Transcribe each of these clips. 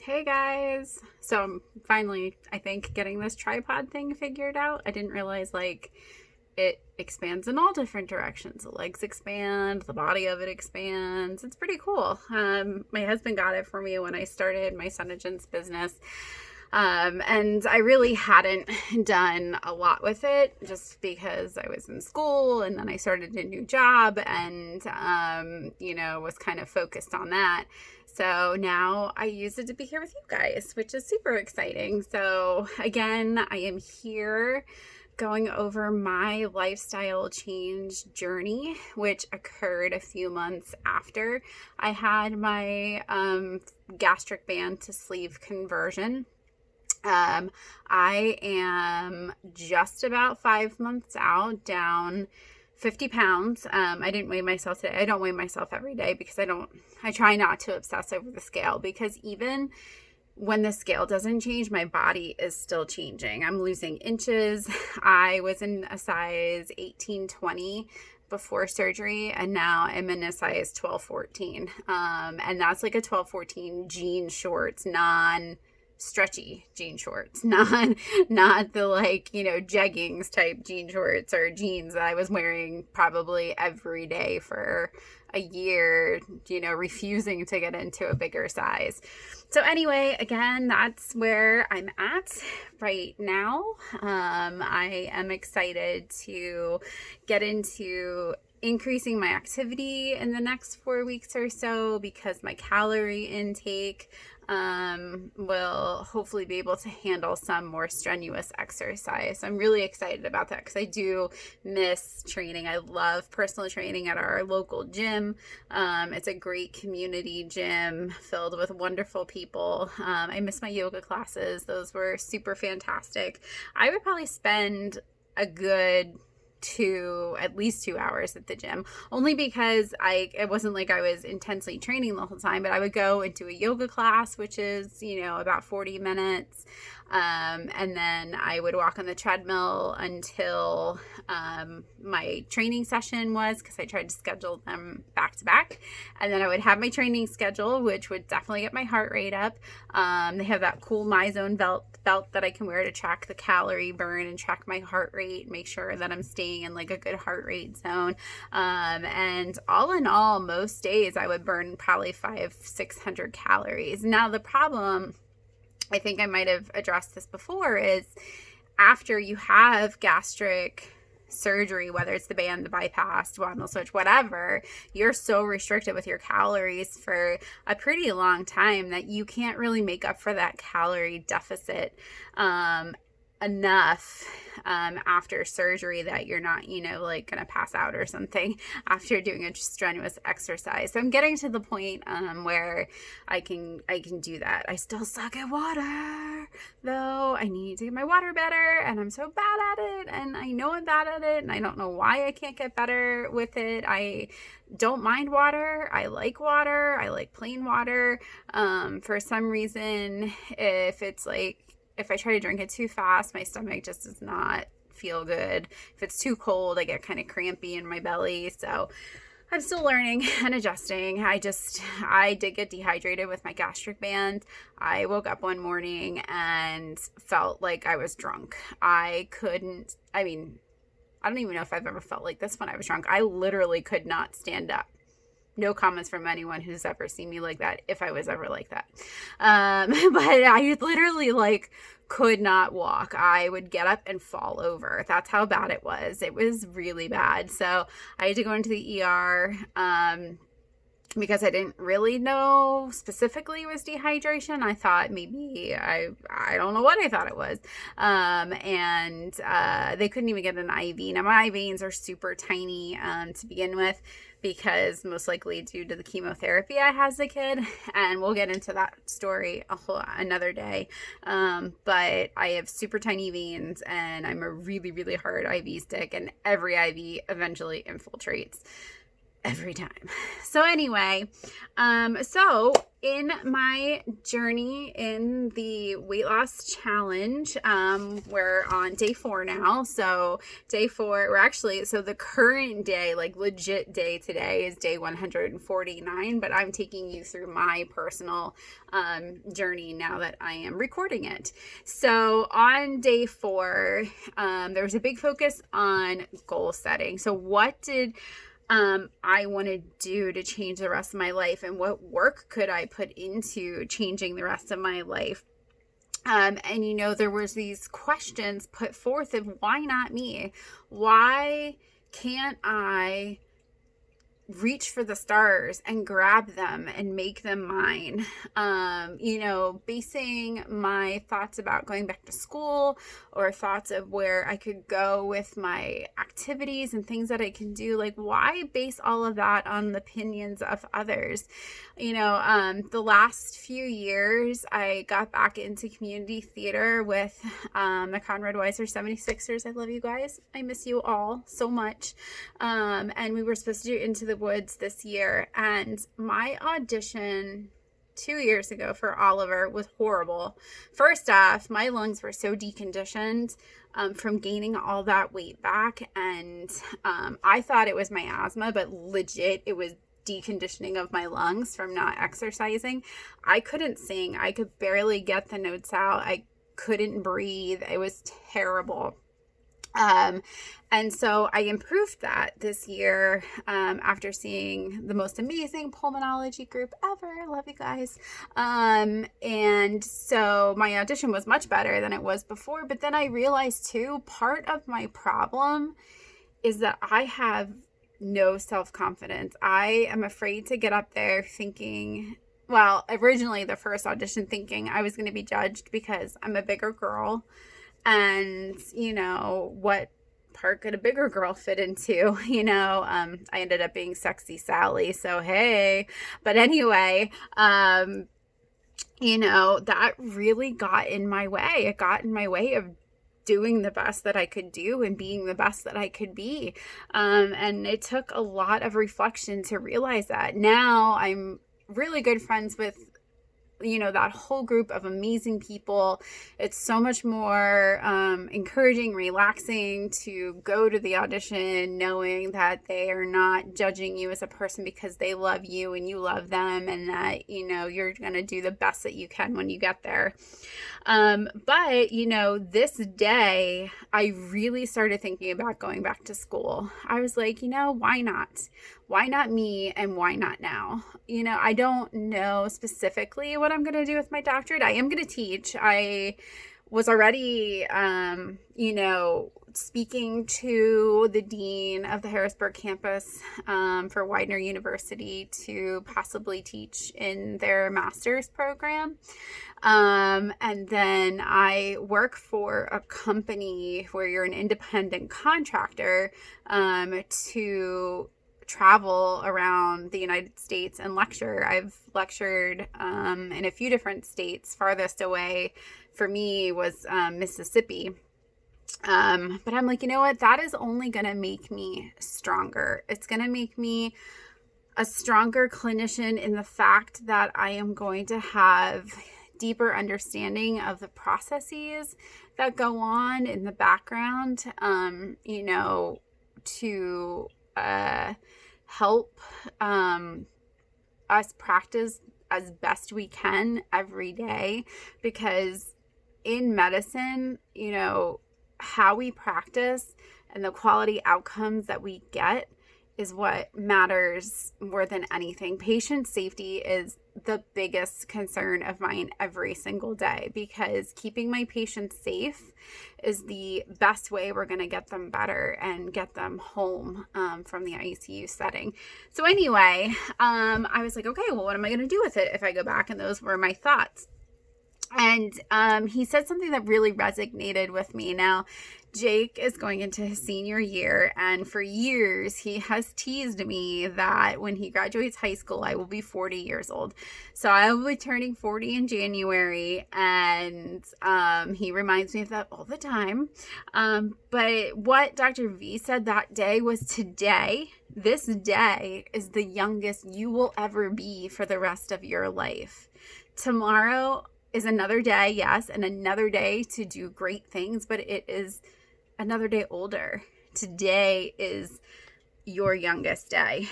Hey guys. So I'm finally, I think, getting this tripod thing figured out. I didn't realize it expands in all different directions. The legs expand, the body of it expands. It's pretty cool. My husband got it for me when I started my Sonogen's business. And I really hadn't done a lot with it just because I was in school and then I started a new job and, was kind of focused on that. So now I use it to be here with you guys, which is super exciting. So again, I am here going over my lifestyle change journey, which occurred a few months after I had my gastric band to sleeve conversion. I am just about 5 months out, down 50 pounds. I didn't weigh myself today. I don't weigh myself every day because I try not to obsess over the scale, because even when the scale doesn't change, my body is still changing. I'm losing inches. I was in a size 18-20 before surgery, and now I'm in a size 12-14. And that's like a 12-14 jean shorts, stretchy jean shorts, not the jeggings type jean shorts or jeans that I was wearing probably every day for a year, refusing to get into a bigger size. So anyway, again, that's where I'm at right now. I am excited to get into increasing my activity in the next 4 weeks or so, because my calorie intake will hopefully be able to handle some more strenuous exercise. So I'm really excited about that because I do miss training. I love personal training at our local gym. It's a great community gym filled with wonderful people. I miss my yoga classes. Those were super fantastic. I would probably spend a good at least 2 hours at the gym, only because it wasn't like I was intensely training the whole time, but I would go into a yoga class, which is, about 40 minutes. And then I would walk on the treadmill until my training session was, because I tried to schedule them back to back. And then I would have my training schedule, which would definitely get my heart rate up. They have that cool MyZone belt that I can wear to track the calorie burn and track my heart rate, make sure that I'm staying in like a good heart rate zone. And all in all, most days I would burn probably 500-600 calories. Now the problem, I think I might have addressed this before, is after you have gastric surgery, whether it's the band, the bypass, duodenal switch, whatever, you're so restricted with your calories for a pretty long time that you can't really make up for that calorie deficit enough after surgery that you're not, gonna pass out or something after doing a strenuous exercise. So I'm getting to the point where I can do that. I still suck at water, though. I need to get my water better, and I'm so bad at it, and I know I'm bad at it, and I don't know why I can't get better with it. I don't mind water. I like water. I like plain water. For some reason, if I try to drink it too fast, my stomach just does not feel good. If it's too cold, I get kind of crampy in my belly. So I'm still learning and adjusting. I did get dehydrated with my gastric band. I woke up one morning and felt like I was drunk. I don't even know if I've ever felt like this when I was drunk. I literally could not stand up. No comments from anyone who's ever seen me like that, if I was ever like that. But I literally could not walk. I would get up and fall over. That's how bad it was. It was really bad. So I had to go into the ER because I didn't really know specifically it was dehydration. I thought maybe, I don't know what I thought it was. And they couldn't even get an IV. Now my veins are super tiny to begin with, because most likely due to the chemotherapy I had as a kid, and we'll get into that story another day. But I have super tiny veins, and I'm a really, really hard IV stick, and every IV eventually infiltrates. every time. So anyway, so in my journey in the weight loss challenge, we're on day 4 now. So day 4, so the current day, like legit day today, is day 149, but I'm taking you through my personal journey now that I am recording it. So on day 4, there was a big focus on goal setting. So what did I want to do to change the rest of my life, and what work could I put into changing the rest of my life? And there was these questions put forth of why not me? Why can't I reach for the stars and grab them and make them mine? Basing my thoughts about going back to school, or thoughts of where I could go with my activities and things that I can do, like, why base all of that on the opinions of others? The last few years I got back into community theater with the Conrad Weiser 76ers. I love you guys. I miss you all so much. And we were supposed to do Into the Woods this year, and my audition 2 years ago for Oliver was horrible. First off, my lungs were so deconditioned from gaining all that weight back, and I thought it was my asthma, but legit it was deconditioning of my lungs from not exercising. I couldn't sing. I could barely get the notes out. I couldn't breathe. It was terrible. And so I improved that this year after seeing the most amazing pulmonology group ever. I love you guys. And so my audition was much better than it was before. But then I realized too, part of my problem is that I have no self-confidence. I am afraid to get up there thinking, well, originally the first audition thinking I was going to be judged because I'm a bigger girl. And, what part could a bigger girl fit into? I ended up being Sexy Sally. So, hey. But anyway, that really got in my way. It got in my way of doing the best that I could do and being the best that I could be. And it took a lot of reflection to realize that. Now I'm really good friends with that whole group of amazing people. It's so much more encouraging, relaxing to go to the audition knowing that they are not judging you as a person because they love you and you love them, and that you're going to do the best that you can when you get there. But this day I really started thinking about going back to school. I was like, why not? Why not me, and why not now? I don't know specifically what I'm going to do with my doctorate. I am going to teach. I was already, speaking to the dean of the Harrisburg campus for Widener University to possibly teach in their master's program. And then I work for a company where you're an independent contractor to travel around the United States and lecture. I've lectured in a few different states. Farthest away for me was Mississippi. But I'm like, that is only going to make me stronger. It's going to make me a stronger clinician in the fact that I am going to have deeper understanding of the processes that go on in the background, to help us practice as best we can every day. Because in medicine, how we practice and the quality outcomes that we get is what matters more than anything. Patient safety is the biggest concern of mine every single day, because keeping my patients safe is the best way we're going to get them better and get them home from the ICU setting. So anyway, I was like, okay, well, what am I going to do with it if I go back? And those were my thoughts. And he said something that really resonated with me. Now, Jake is going into his senior year, and for years he has teased me that when he graduates high school, I will be 40 years old. So I will be turning 40 in January, and he reminds me of that all the time. But what Dr. V said that day was, today, this day is the youngest you will ever be for the rest of your life. Tomorrow is another day, yes, and another day to do great things, but it is another day older. Today is your youngest day.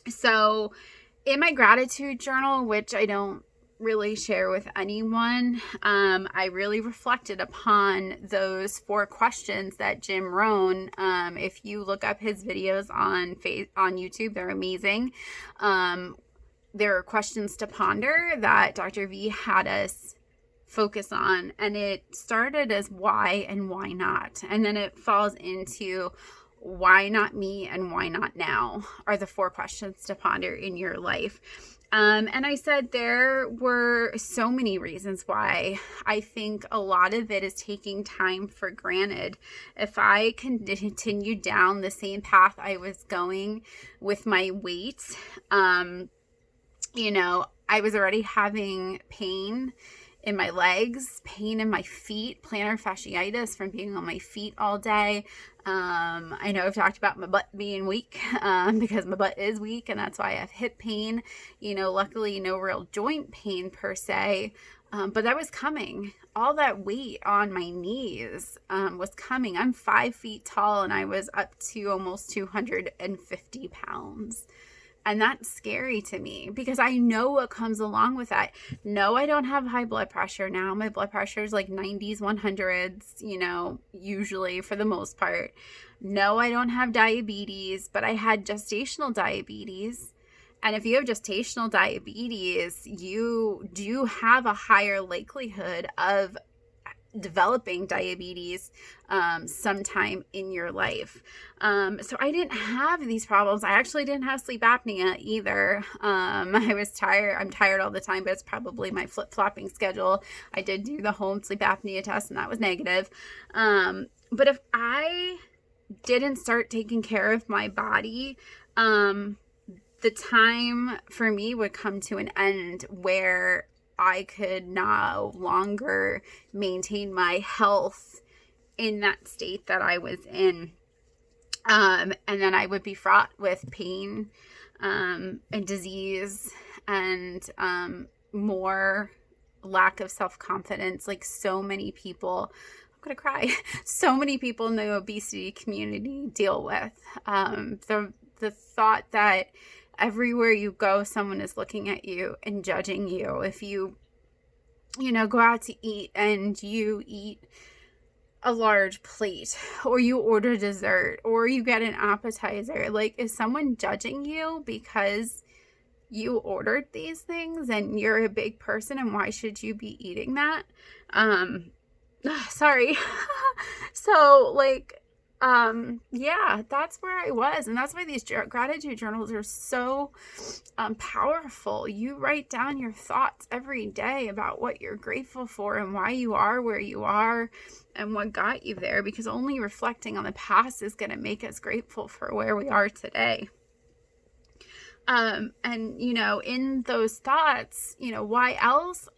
So in my gratitude journal, which I don't really share with anyone, I really reflected upon those 4 questions that Jim Rohn, if you look up his videos on YouTube, they're amazing. There are questions to ponder that Dr. V had us focus on, and it started as why and why not, and then it falls into why not me and why not now are the 4 questions to ponder in your life. And I said there were so many reasons why. I think a lot of it is taking time for granted. If I continued down the same path I was going with my weight, I was already having pain in my legs, pain in my feet, plantar fasciitis from being on my feet all day. I know I've talked about my butt being weak because my butt is weak, and that's why I have hip pain. Luckily no real joint pain per se, but that was coming. All that weight on my knees was coming. I'm 5 feet tall, and I was up to almost 250 pounds. And that's scary to me because I know what comes along with that. No, I don't have high blood pressure now. My blood pressure is like 90s, 100s, usually for the most part. No, I don't have diabetes, but I had gestational diabetes. And if you have gestational diabetes, you do have a higher likelihood of developing diabetes sometime in your life. So I didn't have these problems. I actually didn't have sleep apnea either. I was tired. I'm tired all the time, but it's probably my flip-flopping schedule. I did do the home sleep apnea test, and that was negative. But if I didn't start taking care of my body, the time for me would come to an end where I could no longer maintain my health in that state that I was in. And then I would be fraught with pain and disease and more lack of self-confidence. Like so many people, I'm going to cry, so many people in the obesity community deal with. The thought that everywhere you go, someone is looking at you and judging you. If you, go out to eat and you eat a large plate, or you order dessert, or you get an appetizer, like, is someone judging you because you ordered these things and you're a big person, and why should you be eating that? Sorry. So, yeah, that's where I was. And that's why these gratitude journals are so powerful. You write down your thoughts every day about what you're grateful for and why you are where you are and what got you there, because only reflecting on the past is going to make us grateful for where we are today. And, in those thoughts, why else?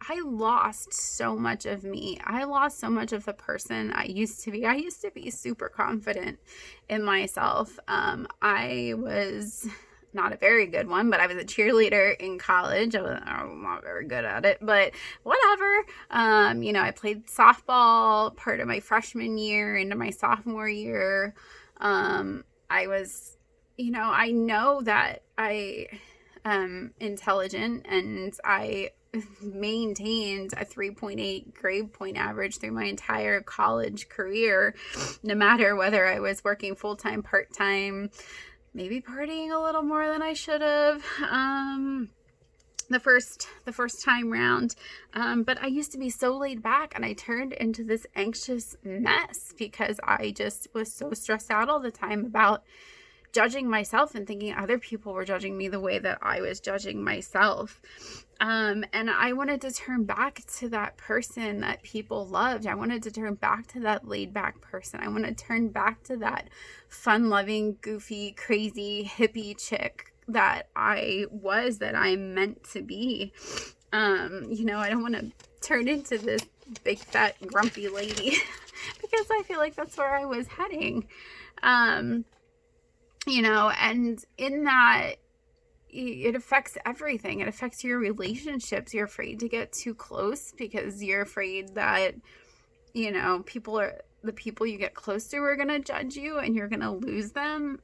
I lost so much of me. I lost so much of the person I used to be. I used to be super confident in myself. I was not a very good one, but I was a cheerleader in college. I was not very good at it, but whatever. I played softball part of my freshman year into my sophomore year. I was, I know that I am intelligent, and I maintained a 3.8 grade point average through my entire college career, no matter whether I was working full-time, part-time, maybe partying a little more than I should have the first time round. But I used to be so laid back, and I turned into this anxious mess because I just was so stressed out all the time about judging myself and thinking other people were judging me the way that I was judging myself. And I wanted to turn back to that person that people loved. I wanted to turn back to that laid back person. I want to turn back to that fun loving, goofy, crazy, hippie chick that I was, that I'm meant to be. You know, I don't want to turn into this big fat grumpy lady because I feel like that's where I was heading. You know, and in that, it affects everything. It affects your relationships. You're afraid to get too close because you're afraid that, you know, the people you get close to are going to judge you and you're going to lose them.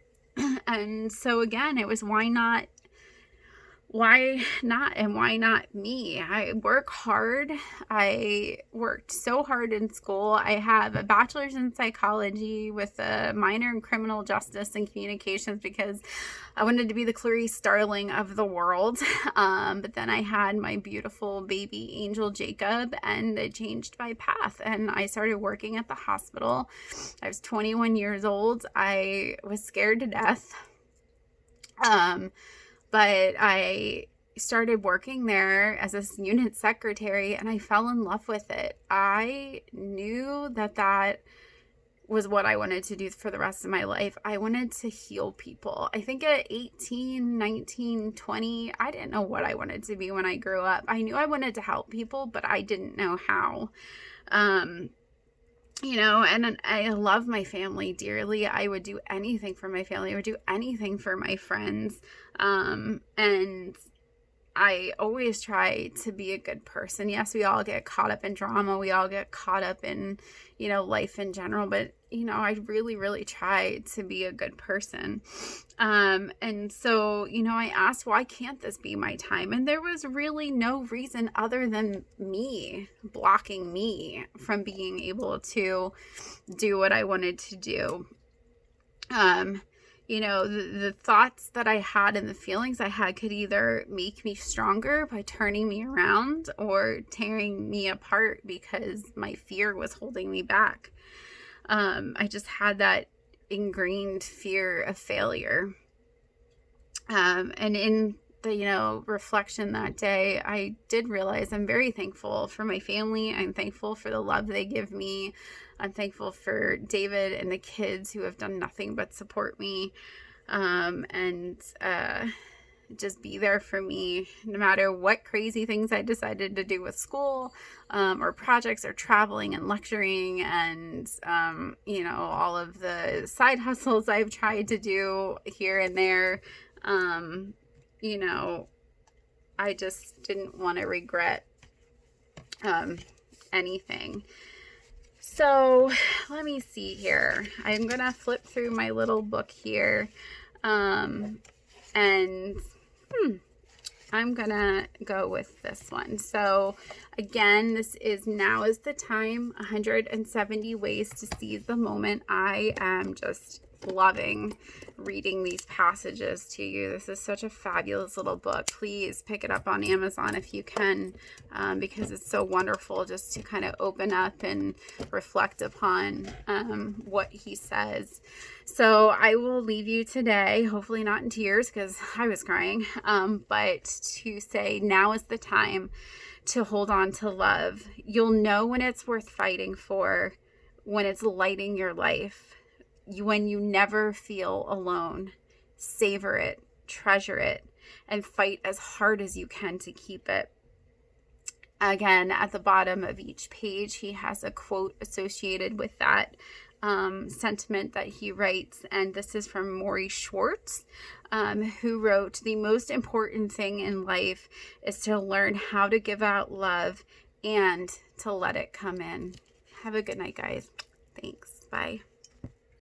And so again, it was why not, and why not me? I work hard. I worked so hard in school. I have a bachelor's in psychology with a minor in criminal justice and communications because I wanted to be the Clarice Starling of the world. But then I had my beautiful baby angel Jacob, and it changed my path. And I started working at the hospital. I was 21 years old. I was scared to death. But I started working there as a unit secretary, and I fell in love with it. I knew that was what I wanted to do for the rest of my life. I wanted to heal people. I think at 18, 19, 20, I didn't know what I wanted to be when I grew up. I knew I wanted to help people, but I didn't know how. You know, and I love my family dearly. I would do anything for my family. I would do anything for my friends. And I always try to be a good person. Yes, we all get caught up in drama. We all get caught up in, you know, life in general. But, you know, I really, really try to be a good person. And so, you know, I asked, why can't this be my time? And there was really no reason other than me blocking me from being able to do what I wanted to do. You know, the thoughts that I had and the feelings I had could either make me stronger by turning me around or tearing me apart because my fear was holding me back. I just had that ingrained fear of failure. And in the, you know, reflection that day, I did realize I'm very thankful for my family. I'm thankful for the love they give me. I'm thankful for David and the kids who have done nothing but support me, and just be there for me no matter what crazy things I decided to do with school, or projects or traveling and lecturing and, you know, all of the side hustles I've tried to do here and there. You know, I just didn't want to regret anything. So let me see here. I'm going to flip through my little book here. And I'm going to go with this one. So again, this is Now is the Time, 170 Ways to Seize the Moment. I am just loving reading these passages to you. This is such a fabulous little book. Please pick it up on Amazon if you can, because it's so wonderful just to kind of open up and reflect upon what he says. So I will leave you today, hopefully not in tears because I was crying, but to say now is the time to hold on to love. You'll know when it's worth fighting for, when it's lighting your life. When you never feel alone. Savor it, treasure it, and fight as hard as you can to keep it. Again, at the bottom of each page, he has a quote associated with that sentiment that he writes, and this is from Maury Schwartz, who wrote, "The most important thing in life is to learn how to give out love and to let it come in." Have a good night, guys. Thanks. Bye.